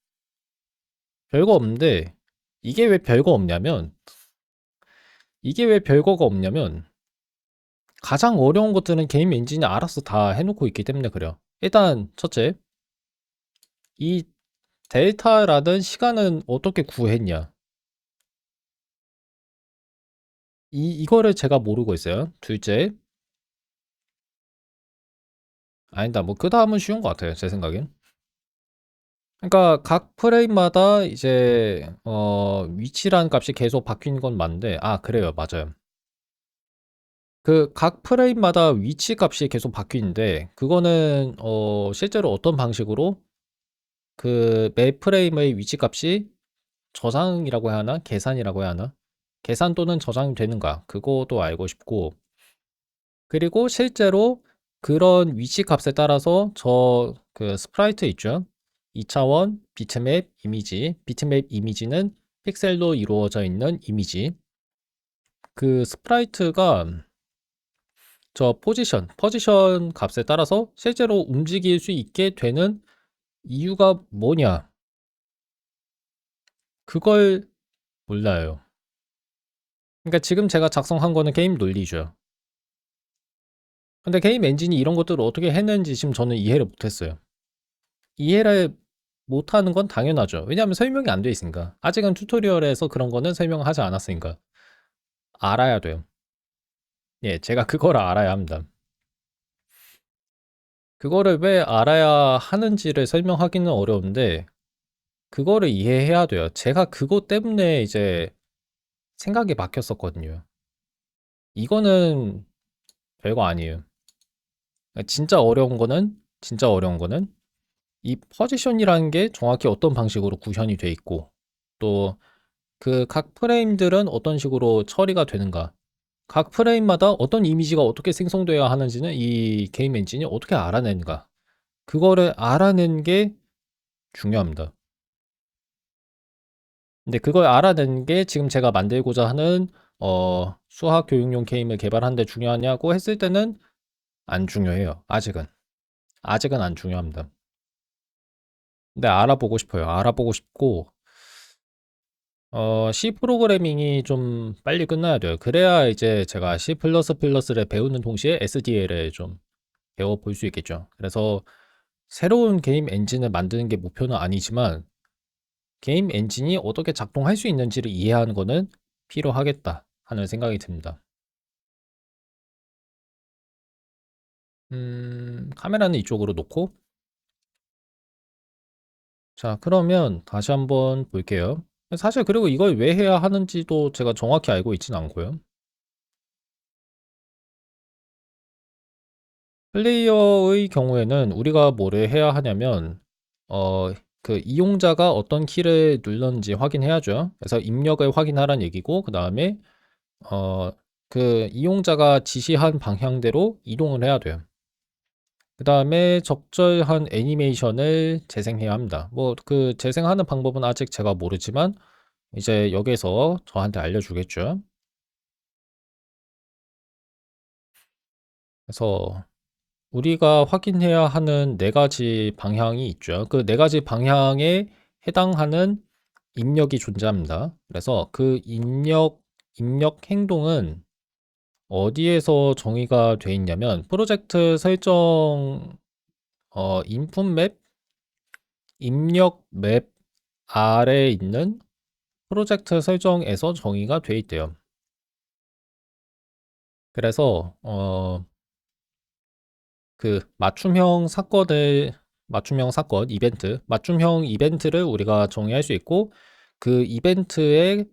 별거 없는데 이게 왜 별거 없냐면 이게 왜 별거가 없냐면 가장 어려운 것들은 게임 엔진이 알아서 다 해놓고 있기 때문에 그래요. 일단 첫째, 이 델타라는 시간은 어떻게 구했냐? 이거를 제가 모르고 있어요. 둘째, 아니다. 뭐 그 다음은 쉬운 것 같아요. 제 생각엔. 그러니까 각 프레임마다 이제 위치라는 값이 계속 바뀌는 건 맞는데, 그래요. 맞아요. 그 각 프레임마다 위치 값이 계속 바뀌는데, 그거는 실제로 어떤 방식으로 그 매 프레임의 위치 값이 저장이라고 해야 하나? 계산이라고 해야 하나? 계산 또는 저장이 되는가? 그것도 알고 싶고, 그리고 실제로 그런 위치 값에 따라서 저 그 스프라이트 있죠? 2차원 비트맵 이미지, 비트맵 이미지는 픽셀로 이루어져 있는 이미지. 그 스프라이트가 저 포지션 값에 따라서 실제로 움직일 수 있게 되는 이유가 뭐냐? 그걸 몰라요. 그러니까 지금 제가 작성한 거는 게임 논리죠. 근데 게임 엔진이 이런 것들을 어떻게 했는지 지금 저는 이해를 못했어요. 이해를 못하는 건 당연하죠. 왜냐하면 설명이 안 돼 있으니까. 아직은 튜토리얼에서 그런 거는 설명을 하지 않았으니까. 알아야 돼요. 예, 제가 그걸 알아야 합니다. 그거를 왜 알아야 하는지를 설명하기는 어려운데, 그거를 이해해야 돼요. 제가 그것 때문에 이제 생각이 막혔었거든요. 이거는 별거 아니에요. 진짜 어려운 거는 이 포지션이라는 게 정확히 어떤 방식으로 구현이 돼 있고, 또 그 각 프레임들은 어떤 식으로 처리가 되는가, 각 프레임마다 어떤 이미지가 어떻게 생성되어야 하는지는 이 게임 엔진이 어떻게 알아내는가, 그거를 알아낸 게 중요합니다. 근데 그걸 알아낸 게 지금 제가 만들고자 하는 수학 교육용 게임을 개발하는 데 중요하냐고 했을 때는 안 중요해요. 아직은 안 중요합니다. 근데 알아보고 싶어요. 알아보고 싶고, C 프로그래밍이 좀 빨리 끝나야 돼요. 그래야 이제 제가 C++를 배우는 동시에 SDL을 좀 배워볼 수 있겠죠. 그래서 새로운 게임 엔진을 만드는 게 목표는 아니지만, 게임 엔진이 어떻게 작동할 수 있는지를 이해하는 거는 필요하겠다 하는 생각이 듭니다. 카메라는 이쪽으로 놓고, 자, 그러면 다시 한번 볼게요. 사실 그리고 이걸 왜 해야 하는지도 제가 정확히 알고 있진 않고요. 플레이어의 경우에는 우리가 뭐를 해야 하냐면, 어, 그 이용자가 어떤 키를 눌렀는지 확인해야죠. 그래서 입력을 확인하라는 얘기고, 그 다음에, 어, 그 이용자가 지시한 방향대로 이동을 해야 돼요. 그 다음에 적절한 애니메이션을 재생해야 합니다. 뭐, 그 재생하는 방법은 아직 제가 모르지만, 이제 여기서 저한테 알려주겠죠. 그래서 우리가 확인해야 하는 네 가지 방향이 있죠. 그 네 가지 방향에 해당하는 입력이 존재합니다. 그래서 그 입력 행동은 어디에서 정의가 돼 있냐면, 프로젝트 설정, 인풋 맵, 입력 맵 아래에 있는 프로젝트 설정에서 정의가 돼 있대요. 그래서, 그 맞춤형 사건 맞춤형 이벤트를 우리가 정의할 수 있고, 그 이벤트에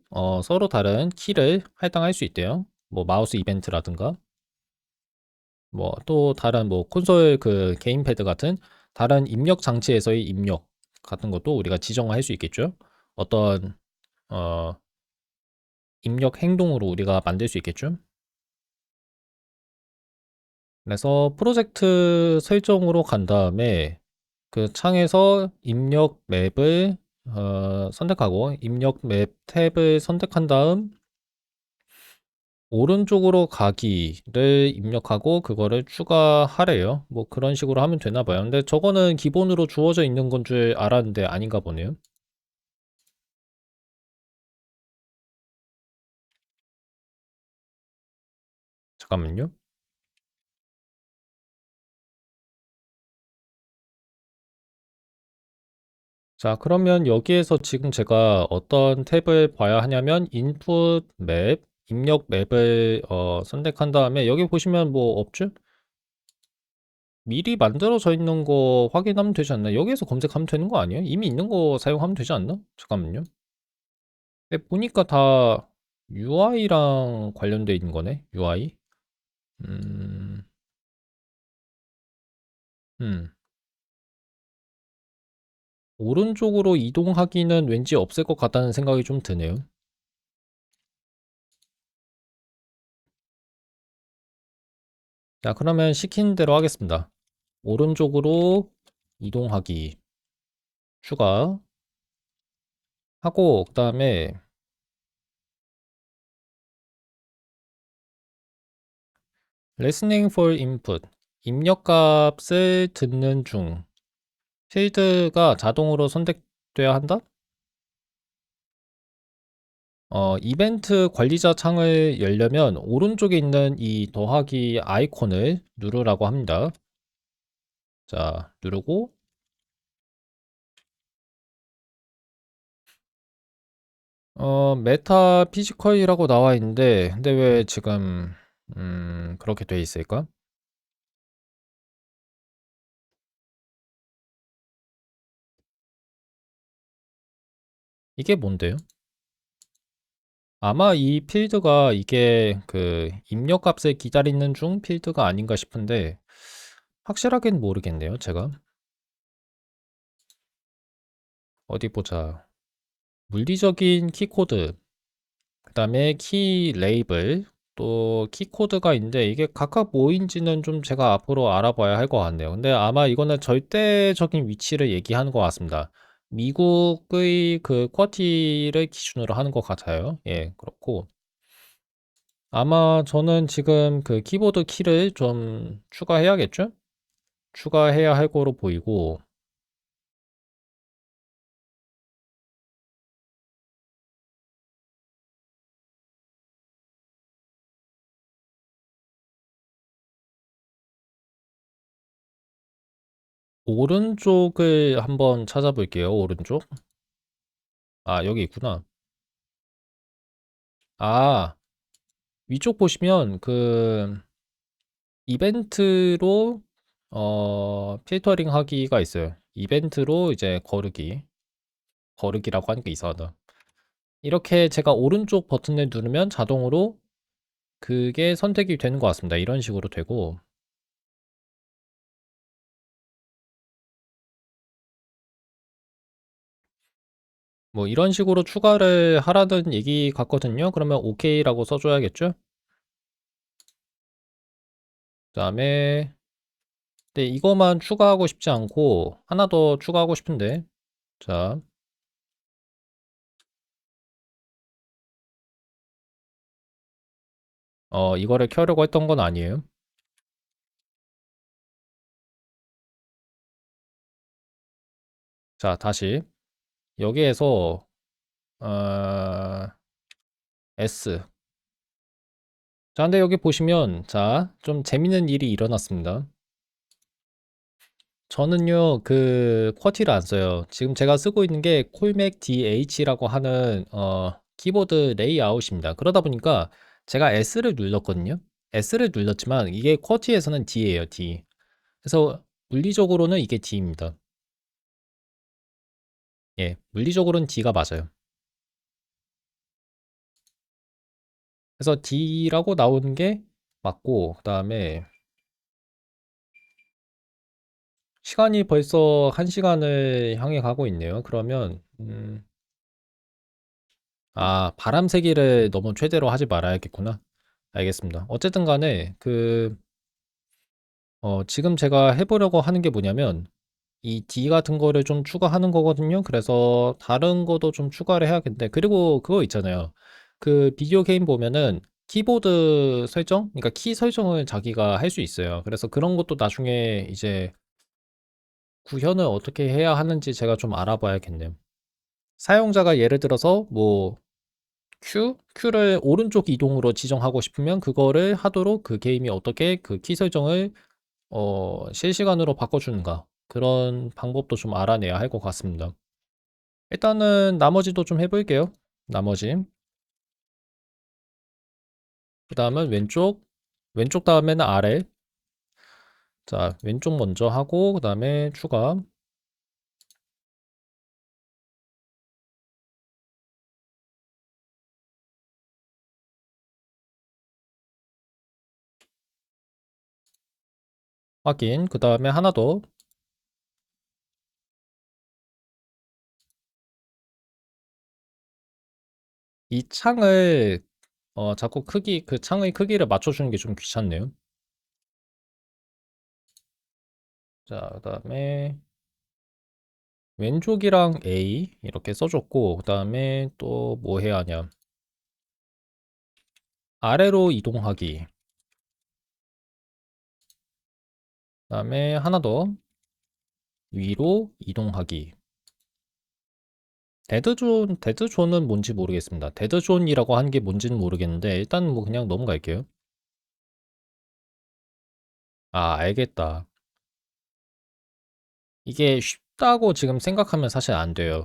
서로 다른 키를 할당할 수 있대요. 뭐 마우스 이벤트라든가, 뭐 또 다른 뭐 콘솔 그 게임패드 같은 다른 입력 장치에서의 입력 같은 것도 우리가 지정할 수 있겠죠. 어떤 어 입력 행동으로 우리가 만들 수 있겠죠. 그래서 프로젝트 설정으로 간 다음에 그 창에서 입력 맵을 선택하고, 입력 맵 탭을 선택한 다음 오른쪽으로 가기를 입력하고 그거를 추가하래요. 뭐 그런 식으로 하면 되나 봐요. 근데 저거는 기본으로 주어져 있는 건 줄 알았는데 아닌가 보네요. 잠깐만요. 자, 그러면 여기에서 지금 제가 어떤 탭을 봐야 하냐면, 인풋 맵, 입력 맵을 선택한 다음에 여기 보시면 뭐 없죠? 미리 만들어져 있는 거 확인하면 되지 않나? 여기에서 검색하면 되는 거 아니에요? 이미 있는 거 사용하면 되지 않나? 잠깐만요. 근데 보니까 다 UI랑 관련돼 있는 거네. UI. 음, 음. 오른쪽으로 이동하기는 왠지 없을 것 같다는 생각이 좀 드네요. 자, 그러면 시킨 대로 하겠습니다. 오른쪽으로 이동하기. 추가하고 그다음에 listening for input 입력값을 듣는 중 필드가 자동으로 선택돼야 한다? 이벤트 관리자 창을 열려면 오른쪽에 있는 이 더하기 아이콘을 누르라고 합니다. 자, 누르고 메타 피지컬이라고 나와 있는데 근데 왜 지금 그렇게 돼 있을까? 이게 뭔데요? 아마 이 필드가 이게 그 입력값을 기다리는 중 필드가 아닌가 싶은데 확실하게는 모르겠네요, 제가. 어디 보자. 물리적인 키코드, 그다음에 키 레이블, 또 키코드가 있는데 이게 각각 뭐인지는 좀 제가 앞으로 알아봐야 할 것 같네요. 근데 아마 이거는 절대적인 위치를 얘기하는 것 같습니다. 미국의 그 쿼티를 기준으로 하는 것 같아요. 예, 그렇고 아마 저는 지금 그 키보드 키를 좀 추가해야겠죠? 추가해야 할 거로 보이고 오른쪽을 한번 찾아볼게요. 오른쪽. 아, 여기 있구나. 아, 위쪽 보시면 그 이벤트로 필터링 하기가 있어요. 이벤트로 이제 거르기라고 하니까 이상하다. 이렇게 제가 오른쪽 버튼을 누르면 자동으로 그게 선택이 되는 것 같습니다. 이런 식으로 되고 뭐 이런 식으로 추가를 하라는 얘기 같거든요. 그러면 OK라고 써줘야겠죠? 그다음에 네, 이거만 추가하고 싶지 않고 하나 더 추가하고 싶은데 자, 이거를 켜려고 했던 건 아니에요. 자, 다시 여기에서 어, S. 자, 근데 여기 보시면 자, 좀 재밌는 일이 일어났습니다. 저는요, 그 쿼티를 안 써요. 지금 제가 쓰고 있는 게 콜맥 DH라고 하는 키보드 레이아웃입니다. 그러다 보니까 제가 S를 눌렀거든요. S를 눌렀지만 이게 쿼티에서는 D예요, D. 그래서 물리적으로는 이게 D입니다. 예, 물리적으로는 D가 맞아요. 그래서 D라고 나오는 게 맞고, 그 다음에 시간이 벌써 1시간을 향해 가고 있네요. 그러면, 바람세기를 너무 최대로 하지 말아야겠구나. 알겠습니다. 어쨌든 간에, 지금 제가 해보려고 하는 게 뭐냐면, 이 D 같은 거를 좀 추가하는 거거든요. 그래서 다른 것도 좀 추가를 해야겠는데, 그리고 그거 있잖아요. 그 비디오 게임 보면은 키보드 설정? 그러니까 키 설정을 자기가 할 수 있어요. 그래서 그런 것도 나중에 이제 구현을 어떻게 해야 하는지 제가 좀 알아봐야겠네요. 사용자가 예를 들어서 뭐 Q를 오른쪽 이동으로 지정하고 싶으면 그거를 하도록 그 게임이 어떻게 그 키 설정을 실시간으로 바꿔주는가 그런 방법도 좀 알아내야 할 것 같습니다. 일단은 나머지도 좀 해볼게요. 나머지 그 다음은 왼쪽 다음에는 아래. 자, 왼쪽 먼저 하고 그 다음에 추가 확인. 그 다음에 하나 더. 이 창을 자꾸 그 창의 크기를 맞춰주는 게 좀 귀찮네요. 자, 그 다음에 왼쪽이랑 A 이렇게 써줬고, 그 다음에 또 뭐 해야 하냐. 아래로 이동하기. 그 다음에 하나 더. 위로 이동하기. 데드존은 뭔지 모르겠습니다. 데드존이라고 한 게 뭔지는 모르겠는데, 일단 뭐 그냥 넘어갈게요. 아, 알겠다. 이게 쉽다고 지금 생각하면 사실 안 돼요.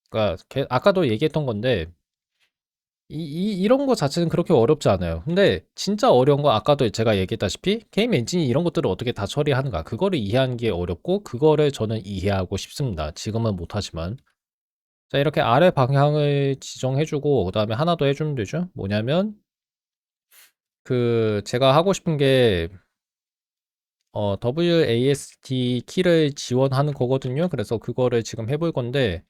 그러니까 아까도 얘기했던 건데, 이런 거 자체는 그렇게 어렵지 않아요. 근데 진짜 어려운 거 아까도 제가 얘기했다시피 게임 엔진이 이런 것들을 어떻게 다 처리하는가 그거를 이해하는 게 어렵고 그거를 저는 이해하고 싶습니다. 지금은 못하지만. 자, 이렇게 아래 방향을 지정해주고 그 다음에 하나 더 해주면 되죠. 뭐냐면 그 제가 하고 싶은 게 WASD 키를 지원하는 거거든요. 그래서 그거를 지금 해볼 건데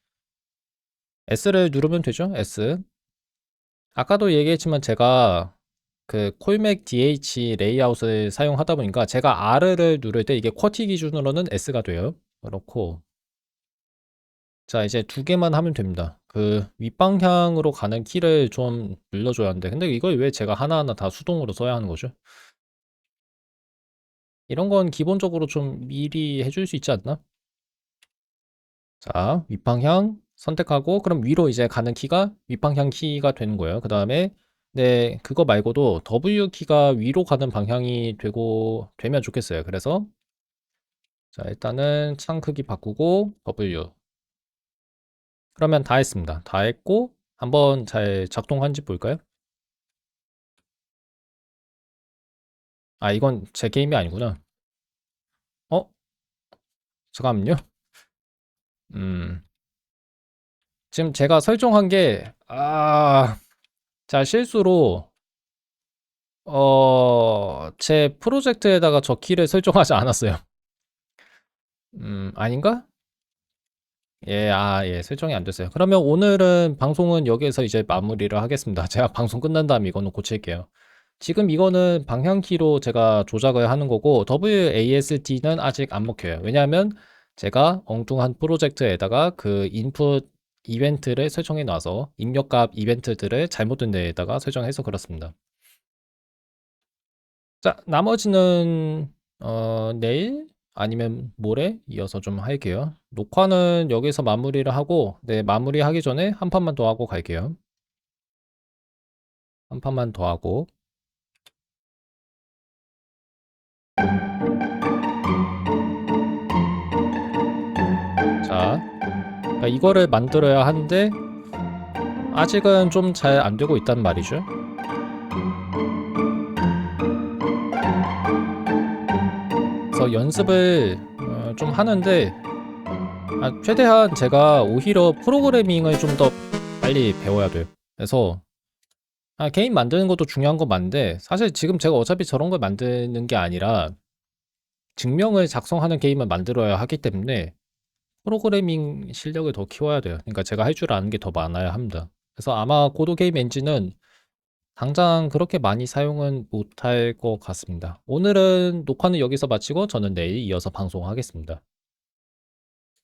S를 누르면 되죠. S. 아까도 얘기했지만 제가 그 콜맥 DH 레이아웃을 사용하다 보니까 제가 R을 누를 때 이게 쿼티 기준으로는 S가 돼요. 그렇고 자 이제 두 개만 하면 됩니다. 그 윗방향으로 가는 키를 좀 눌러줘야 하는데 근데 이걸 왜 제가 하나하나 다 수동으로 써야 하는 거죠? 이런 건 기본적으로 좀 미리 해줄 수 있지 않나? 자 윗방향 선택하고 그럼 위로 이제 가는 키가 윗방향 키가 되는 거예요. 그 다음에 네 그거 말고도 W 키가 위로 가는 방향이 되면 좋겠어요. 그래서 자, 일단은 창 크기 바꾸고 W. 그러면 다 했습니다. 다 했고 한번 잘 작동한지 볼까요? 아, 이건 제 게임이 아니구나. 어? 잠깐만요. 음. 지금 제가 설정한 게 자, 실수로 제 프로젝트에다가 저 키를 설정하지 않았어요. 아닌가? 예, 예, 설정이 안 됐어요. 그러면 오늘은 방송은 여기에서 이제 마무리를 하겠습니다. 제가 방송 끝난 다음에 이거는 고칠게요. 지금 이거는 방향키로 제가 조작을 하는 거고 WASD는 아직 안 먹혀요. 왜냐하면 제가 엉뚱한 프로젝트에다가 그 인풋 이벤트를 설정해 놔서 입력값 이벤트들을 잘못된 데에다가 설정해서 그렇습니다. 자, 나머지는 내일 아니면 모레 이어서 좀 할게요. 녹화는 여기서 마무리를 하고 네, 마무리하기 전에 한 판만 더 하고 갈게요. 한 판만 더 하고 자, 그러니까 이거를 만들어야 하는데 아직은 좀 잘 안 되고 있단 말이죠. 그래서 연습을 좀 하는데 최대한 제가 오히려 프로그래밍을 좀 더 빨리 배워야 돼요. 그래서 게임 만드는 것도 중요한 건 맞는데 사실 지금 제가 어차피 저런 걸 만드는 게 아니라 증명을 작성하는 게임을 만들어야 하기 때문에 프로그래밍 실력을 더 키워야 돼요. 그러니까 제가 할 줄 아는 게 더 많아야 합니다. 그래서 아마 고도 게임 엔진은 당장 그렇게 많이 사용은 못할 것 같습니다. 오늘은 녹화는 여기서 마치고 저는 내일 이어서 방송하겠습니다.